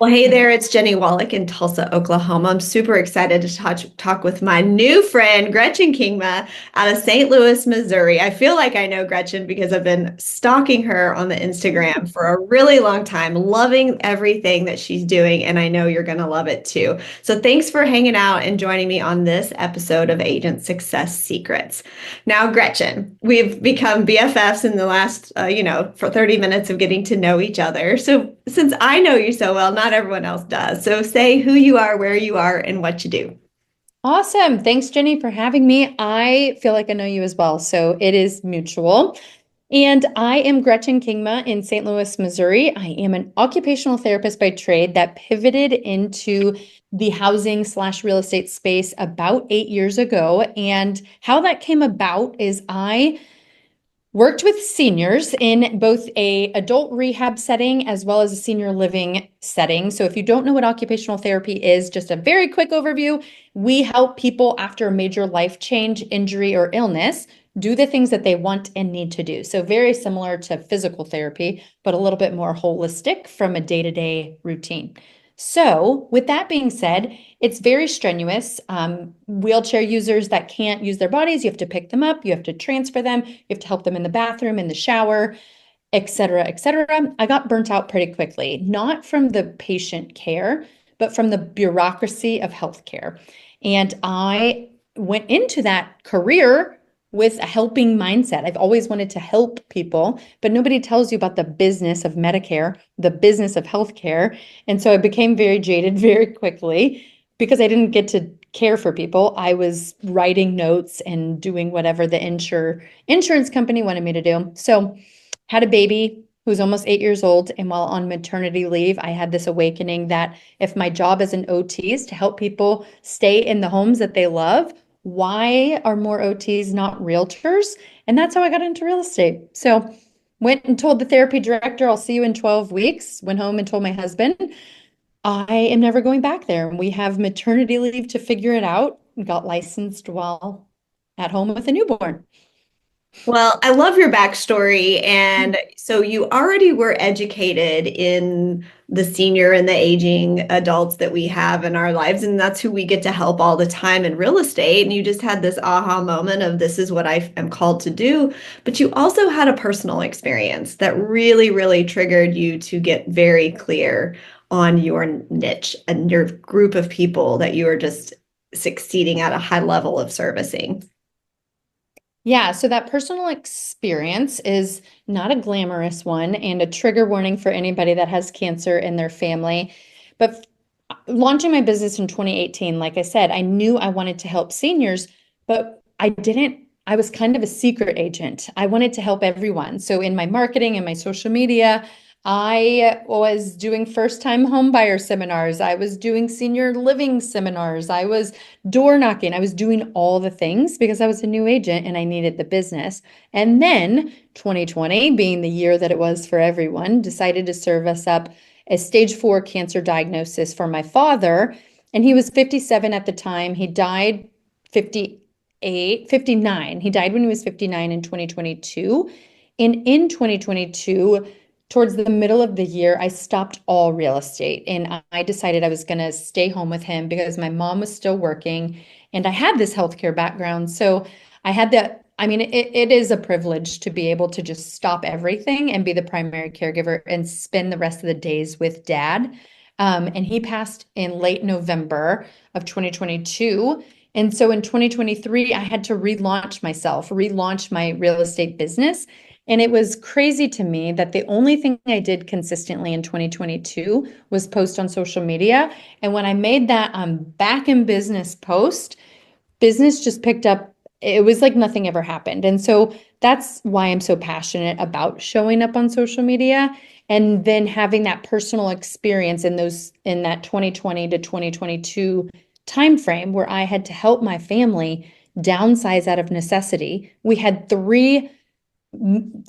Well, hey there, it's Jennie Wolek in Tulsa, Oklahoma. I'm super excited to talk with my new friend, Gretchen Kingma, out of St. Louis, Missouri. I feel like I know Gretchen because I've been stalking her on the Instagram for a really long time, loving everything that she's doing, and I know you're going to love it too. So thanks for hanging out and joining me on this episode of Agent Success Secrets. Now, Gretchen, we've become BFFs in the last, for 30 minutes of getting to know each other. So since I know you so well, not everyone else does. So say who you are, where you are, and what you do. Awesome. Thanks, Jenny, for having me. I feel like I know you as well, so it is mutual. And I am Gretchen Kingma in St. Louis, Missouri. I am an occupational therapist by trade that pivoted into the housing slash real estate space about 8 years ago. And how that came about is I worked with seniors in both a adult rehab setting as well as a senior living setting. So if you don't know what occupational therapy is, just a very quick overview, we help people after a major life change, injury, or illness do the things that they want and need to do. So very similar to physical therapy, but a little bit more holistic from a day-to-day routine. So with that being said, it's very strenuous. Wheelchair users that can't use their bodies, you have to pick them up, you have to transfer them, you have to help them in the bathroom, in the shower, et cetera, et cetera. I got burnt out pretty quickly, not from the patient care, but from the bureaucracy of healthcare. And I went into that career with a helping mindset. I've always wanted to help people, but nobody tells you about the business of Medicare, the business of healthcare. And so I became very jaded very quickly because I didn't get to care for people. I was writing notes and doing whatever the insurance company wanted me to do. So had a baby who's almost 8 years old. And while on maternity leave, I had this awakening that if my job as an OT is to help people stay in the homes that they love, why are more OTs not realtors? And that's how I got into real estate. So went and told the therapy director, I'll see you in 12 weeks. Went home and told my husband, I am never going back there. We have maternity leave to figure it out. Got licensed while at home with a newborn. Well, I love your backstory. And so you already were educated in the senior and the aging adults that we have in our lives. And that's who we get to help all the time in real estate. And you just had this aha moment of this is what I am called to do. But you also had a personal experience that really, really triggered you to get very clear on your niche and your group of people that you are just succeeding at a high level of servicing. Yeah, so that personal experience is not a glamorous one and a trigger warning for anybody that has cancer in their family. But launching my business in 2018, like I said, I knew I wanted to help seniors, but I was kind of a secret agent. I wanted to help everyone. So in my marketing and my social media, I was doing first time home buyer seminars. I was doing senior living seminars. I was door knocking. I was doing all the things because I was a new agent and I needed the business. And then 2020, being the year that it was for everyone, decided to serve us up a stage 4 cancer diagnosis for my father. And he was 57 at the time. He died 59. He died when he was 59 in 2022. And in 2022, towards the middle of the year, I stopped all real estate and I decided I was going to stay home with him because my mom was still working and I had this healthcare background. So I had that. I mean, it is a privilege to be able to just stop everything and be the primary caregiver and spend the rest of the days with dad. And he passed in late November of 2022. And so in 2023, I had to relaunch myself, relaunch my real estate business. And it was crazy to me that the only thing I did consistently in 2022 was post on social media. And when I made that back in business post, business just picked up. It was like nothing ever happened. And so that's why I'm so passionate about showing up on social media and then having that personal experience in that 2020 to 2022 timeframe where I had to help my family downsize out of necessity. We had three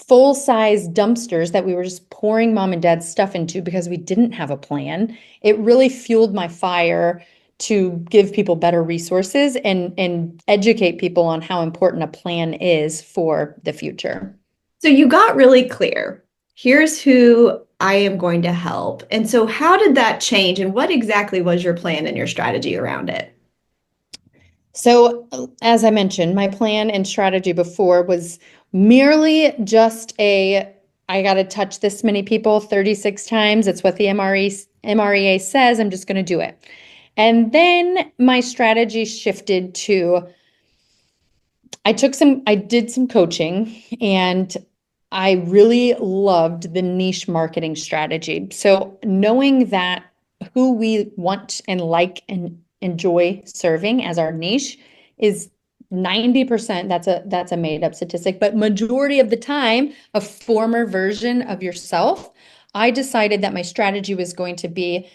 full size dumpsters that we were just pouring mom and dad's stuff into because we didn't have a plan. It really fueled my fire to give people better resources and educate people on how important a plan is for the future. So you got really clear. Here's who I am going to help. And so, how did that change, and what exactly was your plan and your strategy around it? So, as I mentioned, my plan and strategy before was merely just I got to touch this many people 36 times. It's what the MREA says. I'm just going to do it. And then my strategy shifted to I did some coaching and I really loved the niche marketing strategy. So knowing that who we want and like and enjoy serving as our niche is 90%, that's a made up statistic, but majority of the time, a former version of yourself. I decided that my strategy was going to be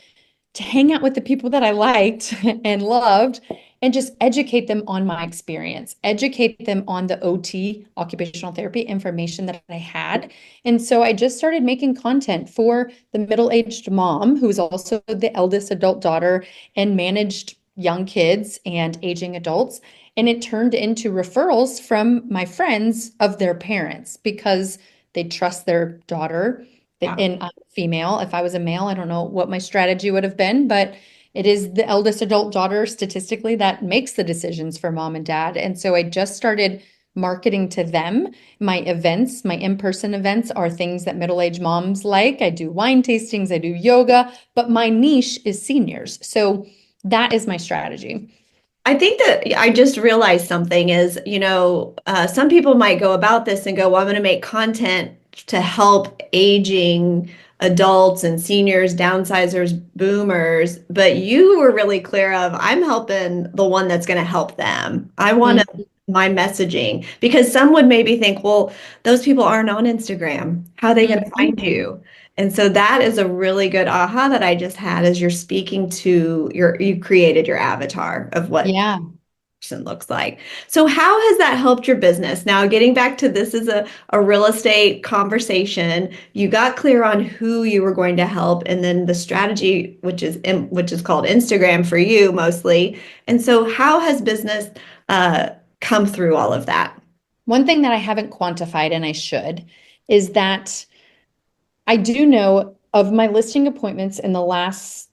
to hang out with the people that I liked and loved and just educate them on my experience, educate them on the OT, occupational therapy information that I had. And so I just started making content for the middle-aged mom who's also the eldest adult daughter and managed young kids and aging adults. And it turned into referrals from my friends of their parents because they trust their daughter Yeah. and I'm female. If I was a male, I don't know what my strategy would have been, but it is the eldest adult daughter statistically that makes the decisions for mom and dad. And so I just started marketing to them. My events, my in-person events are things that middle-aged moms like. I do wine tastings, I do yoga, but my niche is seniors. So that is my strategy. I think that I just realized something is, some people might go about this and go, well, I'm going to make content to help aging adults and seniors, downsizers, boomers. But you were really clear of, I'm helping the one that's going to help them. I want to Mhm. my messaging because some would maybe think, well, those people aren't on Instagram. How are they going to find Mhm. you? And so that is a really good aha that I just had as you're speaking to you created your avatar of what Yeah. person looks like. So how has that helped your business? Now, getting back to this is a real estate conversation. You got clear on who you were going to help and then the strategy, which is called Instagram for you mostly. And so how has business come through all of that? One thing that I haven't quantified and I should is that I do know of my listing appointments in the last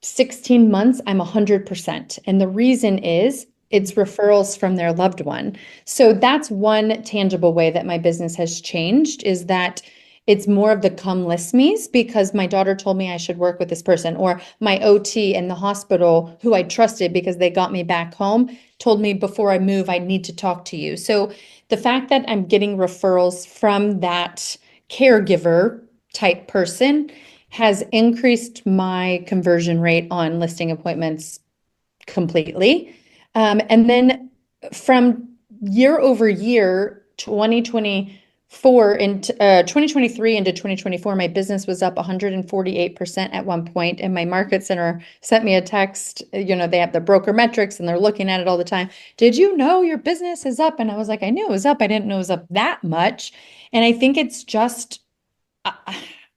16 months, I'm 100%. And the reason is it's referrals from their loved one. So that's one tangible way that my business has changed is that it's more of the come list me's because my daughter told me I should work with this person, or my OT in the hospital who I trusted because they got me back home told me before I move, I need to talk to you. So the fact that I'm getting referrals from that caregiver type person has increased my conversion rate on listing appointments completely. And then from year over year, 2024 into 2023 into 2024, my business was up 148% at one point. And my market center sent me a text. They have the broker metrics and they're looking at it all the time. Did you know your business is up? And I was like, I knew it was up. I didn't know it was up that much. And I think it's just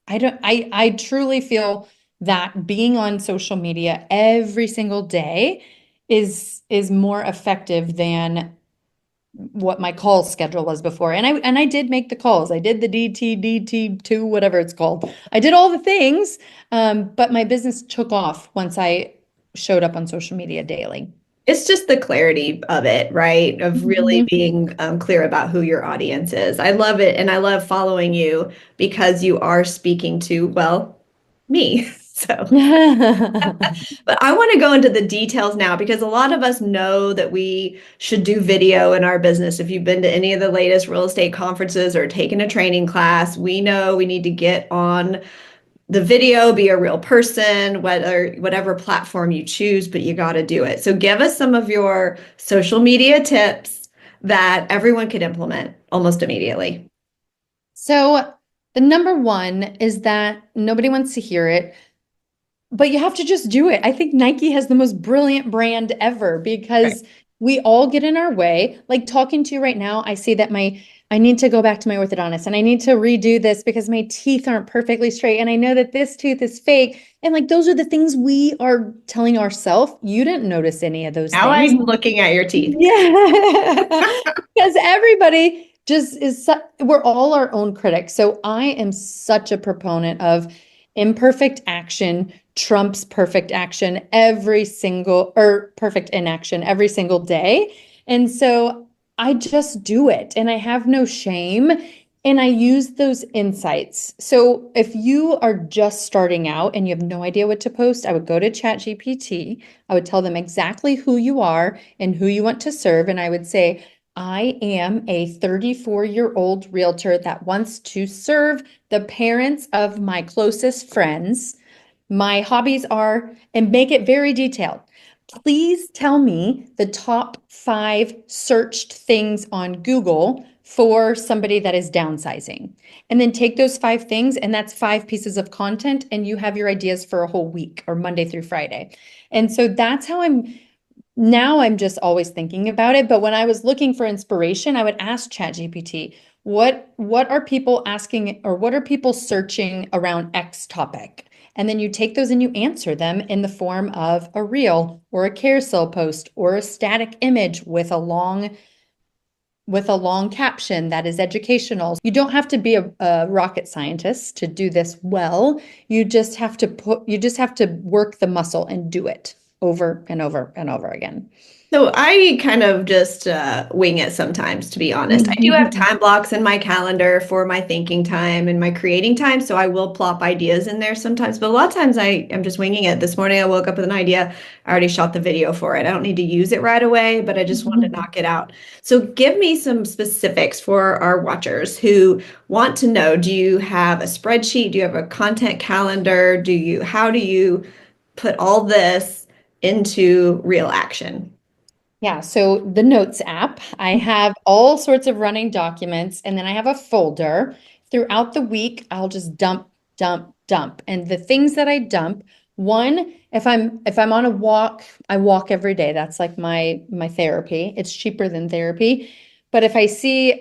I don't I truly feel that being on social media every single day is more effective than what my call schedule was before. And I did make the calls. I did the DT2, whatever it's called. I did all the things, but my business took off once I showed up on social media daily. It's just the clarity of it, right? Of really Mhm. being clear about who your audience is. I love it. And I love following you because you are speaking to, well, me. So, but I want to go into the details now because a lot of us know that we should do video in our business. If you've been to any of the latest real estate conferences or taken a training class, we know we need to get on the video, be a real person, whatever platform you choose, but you got to do it. So give us some of your social media tips that everyone could implement almost immediately. So the number one is that nobody wants to hear it, but you have to just do it. I think Nike has the most brilliant brand ever Right. because we all get in our way. Like talking to you right now, I see that I need to go back to my orthodontist and I need to redo this because my teeth aren't perfectly straight and I know that this tooth is fake. And like those are the things we are telling ourselves. You didn't notice any of those Now things. I'm looking at your teeth. Yeah. Because everybody just we're all our own critics. So I am such a proponent of imperfect action trumps perfect action every single or perfect inaction every single day. And so I just do it and I have no shame and I use those insights. So if you are just starting out and you have no idea what to post, I would go to ChatGPT. I would tell them exactly who you are and who you want to serve. And I would say, I am a 34-year-old realtor that wants to serve the parents of my closest friends. My hobbies are, and make it very detailed. Please tell me the top 5 searched things on Google for somebody that is downsizing. And then take those 5 things, and that's 5 pieces of content, and you have your ideas for a whole week or Monday through Friday. And so that's how I'm just always thinking about it. But when I was looking for inspiration, I would ask ChatGPT, what are people asking or what are people searching around X topic? And then you take those and you answer them in the form of a reel or a carousel post or a static image with a long caption that is educational. You don't have to be a rocket scientist to do this well. You just have to work the muscle and do it over and over and over again. So I kind of just wing it sometimes, to be honest. I do have time blocks in my calendar for my thinking time and my creating time, so I will plop ideas in there sometimes. But a lot of times I am just winging it. This morning I woke up with an idea. I already shot the video for it. I don't need to use it right away, but I just want to knock it out. So give me some specifics for our watchers who want to know, do you have a spreadsheet? Do you have a content calendar? How do you put all this into real action? Yeah, so the Notes app, I have all sorts of running documents, and then I have a folder. Throughout the week, I'll just dump, dump, dump. And the things that I dump, one, if I'm on a walk, I walk every day. That's like my therapy. It's cheaper than therapy. But if I see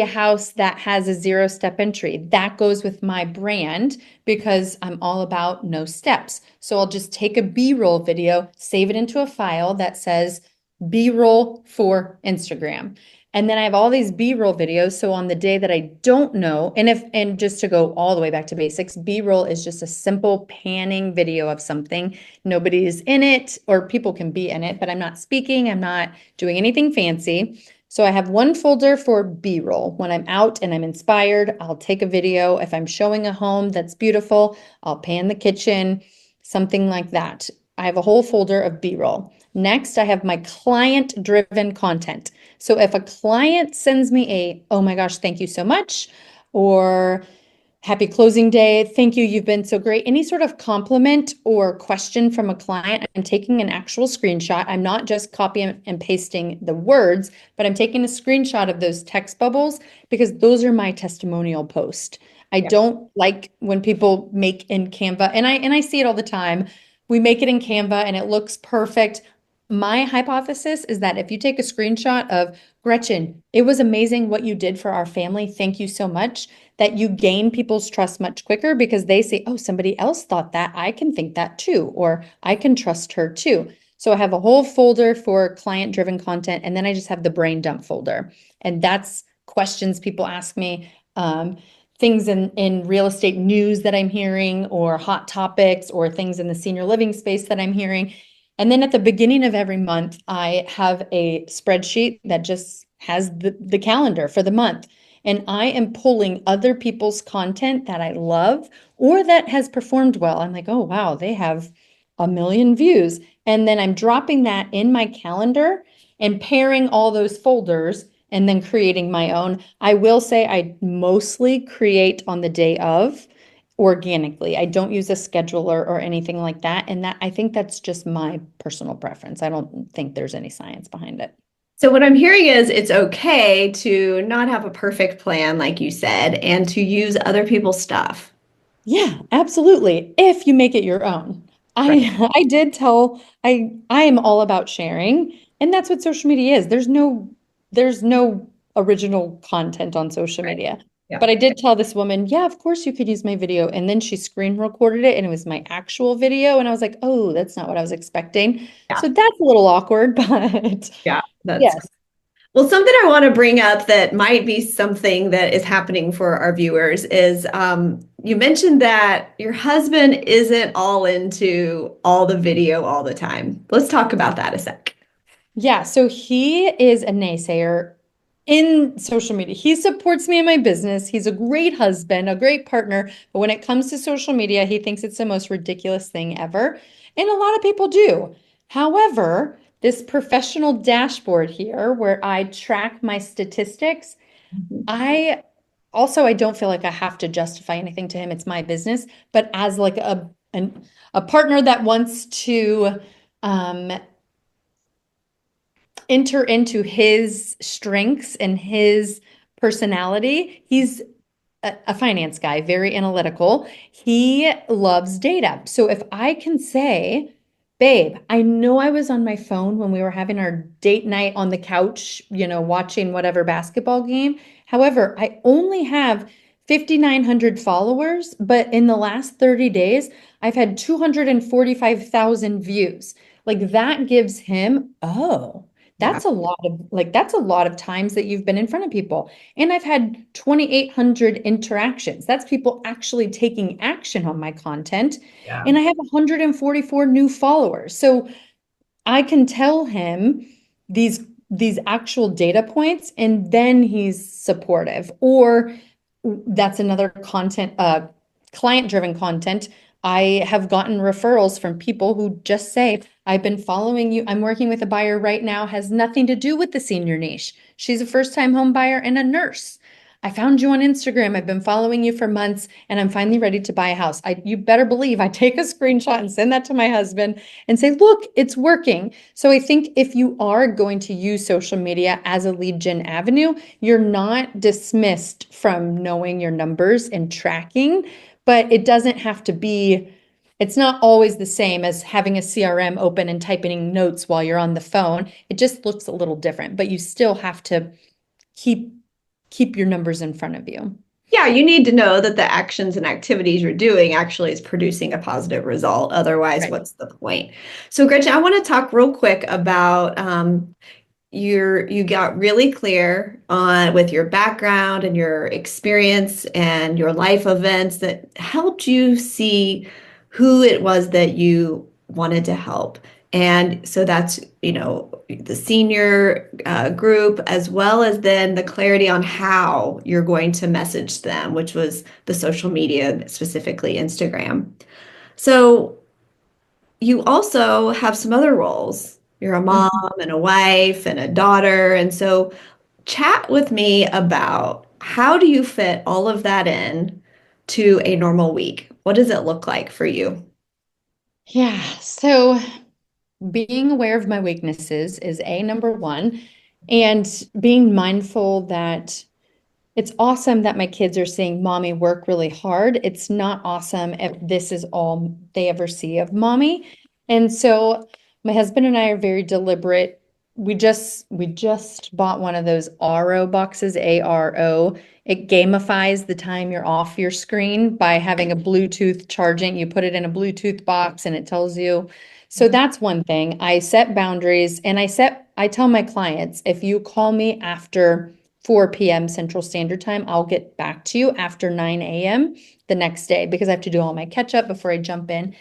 a house that has a 0 step entry, that goes with my brand because I'm all about no steps. So I'll just take a B-roll video, save it into a file that says B-roll for Instagram. And then I have all these B-roll videos. So on the day that I don't know, and just to go all the way back to basics, B-roll is just a simple panning video of something. Nobody is in it, or people can be in it, but I'm not speaking, I'm not doing anything fancy. So I have one folder for B-roll. When I'm out and I'm inspired, I'll take a video. If I'm showing a home that's beautiful, I'll pan the kitchen, something like that. I have a whole folder of B-roll. Next, I have my client-driven content. So if a client sends me oh my gosh, thank you so much, or happy closing day, thank you, you've been so great, any sort of compliment or question from a client, I'm taking an actual screenshot. I'm not just copying and pasting the words, but I'm taking a screenshot of those text bubbles because those are my testimonial post. I don't like when people make in Canva, and I see it all the time. We make it in Canva and it looks perfect. My hypothesis is that if you take a screenshot of Gretchen, it was amazing what you did for our family. Thank you so much. That you gain people's trust much quicker because they say, oh, somebody else thought that. I can think that too, or I can trust her too. So I have a whole folder for client-driven content, and then I just have the brain dump folder. And that's questions people ask me. Things in real estate news that I'm hearing, or hot topics, or things in the senior living space that I'm hearing. And then at the beginning of every month, I have a spreadsheet that just has the calendar for the month. And I am pulling other people's content that I love or that has performed well. I'm like, oh, wow, they have 1 million views. And then I'm dropping that in my calendar and pairing all those folders and then creating my own. I will say I mostly create on the day of organically. I don't use a scheduler or anything like that. And that I think that's just my personal preference. I don't think there's any science behind it. So what I'm hearing is it's okay to not have a perfect plan, like you said, and to use other people's stuff. Yeah, absolutely. If you make it your own. Right. I did tell I am all about sharing, and that's what social media is. There's no original content on social Right. media. Yeah. But I did tell this woman, yeah, of course you could use my video. And then she screen recorded it and it was my actual video. And I was like, oh, that's not what I was expecting. Yeah. So that's a little awkward, but Yeah. That's yes. Well, something I want to bring up that might be something that is happening for our viewers is you mentioned that your husband isn't all into all the video all the time. Let's talk about that a sec. Yeah, so he is a naysayer in social media. He supports me in my business. He's a great husband, a great partner. But when it comes to social media, he thinks it's the most ridiculous thing ever. And a lot of people do. However, this professional dashboard here, where I track my statistics, I I don't feel like I have to justify anything to him. It's my business. But as like a partner that wants to um, enter into his strengths and his personality. He's a finance guy, very analytical. He loves data. So if I can say, babe, I know I was on my phone when we were having our date night on the couch, watching whatever basketball game. However, I only have 5,900 followers, but in the last 30 days, I've had 245,000 views. Like that gives him, oh, Yeah. that's a lot of times that you've been in front of people. And I've had 2,800 interactions. That's people actually taking action on my content. Yeah. And I have 144 new followers. So I can tell him these these actual data points, and then he's supportive. Or that's another client driven content. I have gotten referrals from people who just say, I've been following you. I'm working with a buyer right now, has nothing to do with the senior niche. She's a first time home buyer and a nurse. I found you on Instagram. I've been following you for months and I'm finally ready to buy a house. You better believe I take a screenshot and send that to my husband and say, look, it's working. So I think if you are going to use social media as a lead gen avenue, you're not dismissed from knowing your numbers and tracking, but it doesn't have to be, it's not always the same as having a CRM open and typing in notes while you're on the phone. It just looks a little different, but you still have to keep keep your numbers in front of you. Yeah, you need to know that the actions and activities you're doing actually is producing a positive result. Otherwise, Right. what's the point? So, Gretchen, I want to talk real quick about you got really clear on with your background and your experience and your life events that helped you see who it was that you wanted to help. And so that's, the senior group, as well as then the clarity on how you're going to message them, which was the social media, specifically Instagram. So you also have some other roles. You're a mom Mhm. and a wife and a daughter. And so chat with me about how do you fit all of that in to a normal week? What does it look like for you? Yeah. So being aware of my weaknesses is a number one, and being mindful that it's awesome that my kids are seeing mommy work really hard. It's not awesome if this is all they ever see of mommy. And so my husband and I are very deliberate. We just bought one of those RO boxes, ARO. It gamifies the time you're off your screen by having a Bluetooth charging. You put it in a Bluetooth box and it tells you. So that's one thing. I set boundaries and I tell my clients, if you call me after 4 p.m. Central Standard Time, I'll get back to you after 9 a.m. the next day because I have to do all my catch up before I jump in.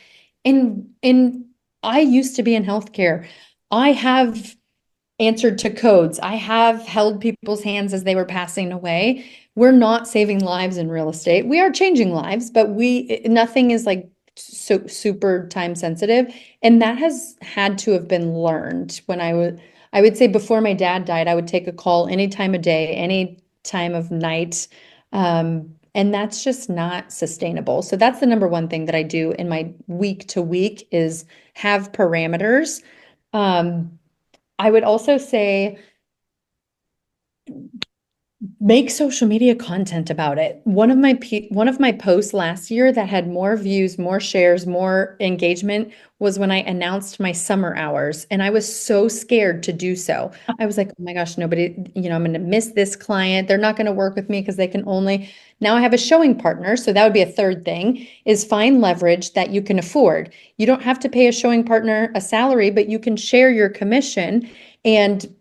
And I used to be in healthcare. I have answered to codes. I have held people's hands as they were passing away. We're not saving lives in real estate. We are changing lives, but nothing is like so super time sensitive. And that has had to have been learned when I would say before my dad died, I would take a call any time of day, any time of night. And that's just not sustainable. So that's the number one thing that I do in my week to week is have parameters. Um, I would also say make social media content about it. One of my posts last year that had more views, more shares, more engagement was when I announced my summer hours, and I was so scared to do so. I was like, "Oh my gosh, nobody, I'm going to miss this client. They're not going to work with me because they can only." Now I have a showing partner, so that would be a third thing is find leverage that you can afford. You don't have to pay a showing partner a salary, but you can share your commission and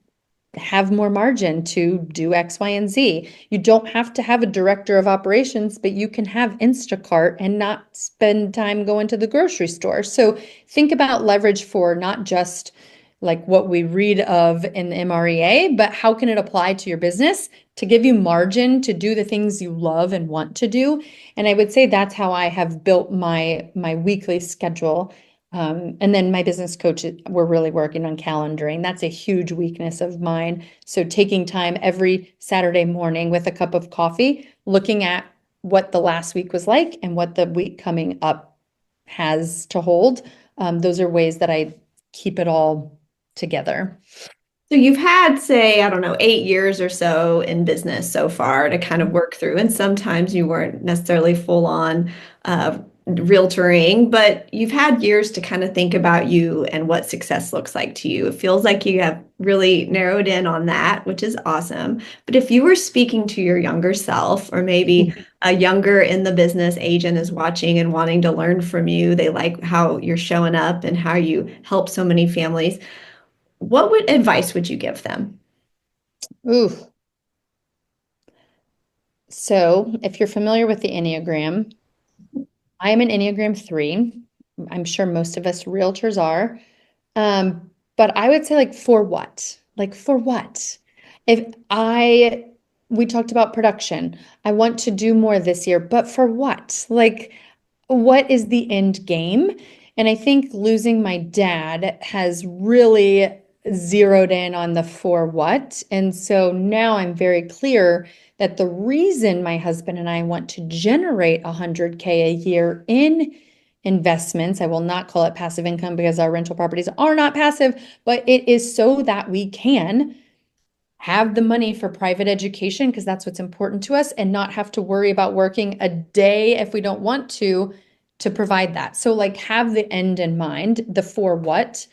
have more margin to do X, Y, and Z. You don't have to have a director of operations, but you can have Instacart and not spend time going to the grocery store. So think about leverage for not just like what we read of in the MREA, but how can it apply to your business to give you margin to do the things you love and want to do? And I would say that's how I have built my weekly schedule. And then my business coach, we're really working on calendaring. That's a huge weakness of mine. So taking time every Saturday morning with a cup of coffee, looking at what the last week was like and what the week coming up has to hold. Those are ways that I keep it all together. So you've had, say, I don't know, 8 years or so in business so far to kind of work through, and sometimes you weren't necessarily full on realtoring, but you've had years to kind of think about you and what success looks like to you. It feels like you have really narrowed in on that, which is awesome. But if you were speaking to your younger self, or maybe a younger in the business agent is watching and wanting to learn from you, they like how you're showing up and how you help so many families, what advice would you give them? Ooh. So if you're familiar with the Enneagram, I am an Enneagram 3. I'm sure most of us realtors are. But I would say like for what? Like for what? If I we talked about production. I want to do more this year, but for what? Like what is the end game? And I think losing my dad has really zeroed in on the for what. And so now I'm very clear that the reason my husband and I want to generate 100K a year in investments, I will not call it passive income because our rental properties are not passive, but it is so that we can have the money for private education because that's what's important to us and not have to worry about working a day if we don't want to provide that. So like have the end in mind. The for what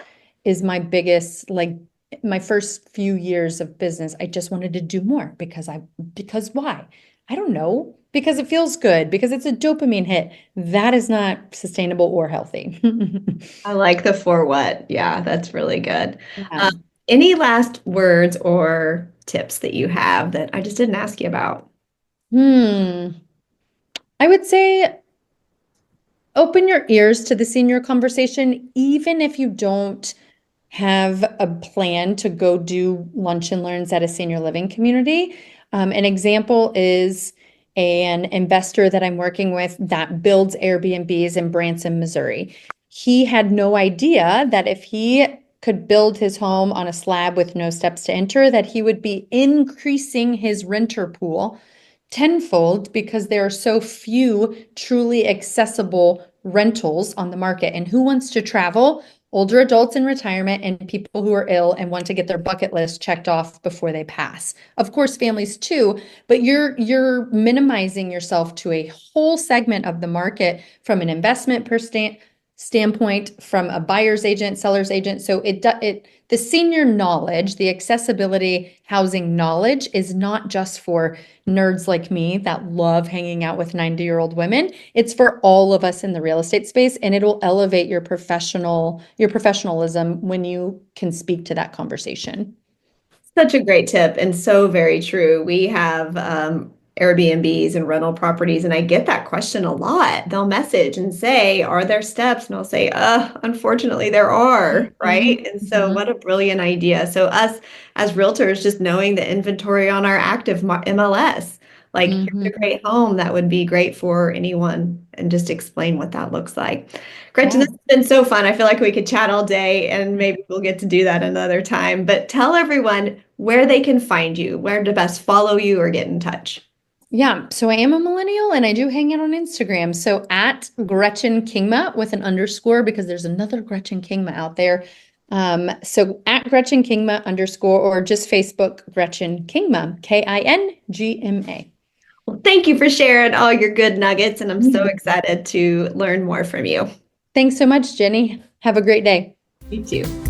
is my biggest, like my first few years of business. I just wanted to do more because why? I don't know. Because it feels good, because it's a dopamine hit. That is not sustainable or healthy. I like the for what. Yeah, that's really good. Yeah. Um, any last words or tips that you have that I just didn't ask you about? Hmm. I would say open your ears to the senior conversation, even if you don't have a plan to go do lunch and learns at a senior living community. An example is an investor that I'm working with that builds Airbnbs in Branson, Missouri. He had no idea that if he could build his home on a slab with no steps to enter, that he would be increasing his renter pool tenfold because there are so few truly accessible rentals on the market. And who wants to travel? Older adults in retirement and people who are ill and want to get their bucket list checked off before they pass. Of course, families too, but you're minimizing yourself to a whole segment of the market from an investment standpoint, from a buyer's agent, seller's agent. So the senior knowledge, the accessibility housing knowledge is not just for nerds like me that love hanging out with 90-year-old women. It's for all of us in the real estate space, and it'll elevate your professionalism when you can speak to that conversation. Such a great tip and so very true. We have Airbnbs and rental properties, and I get that question a lot. They'll message and say, "Are there steps?" And I'll say, unfortunately, there are, Mhm, right? And so, mhm, what a brilliant idea. So, us as realtors, just knowing the inventory on our active MLS, like, here's a mhm. great home that would be great for anyone, and just explain what that looks like. Gretchen, Yeah. this has been so fun. I feel like we could chat all day, and maybe we'll get to do that another time. But tell everyone where they can find you, where to best follow you or get in touch. Yeah, so I am a millennial and I do hang out on Instagram. So at Gretchen Kingma with an underscore because there's another Gretchen Kingma out there. So at Gretchen Kingma underscore or just Facebook Gretchen Kingma, Kingma. Well, thank you for sharing all your good nuggets, and I'm so excited to learn more from you. Thanks so much, Jenny. Have a great day. You too.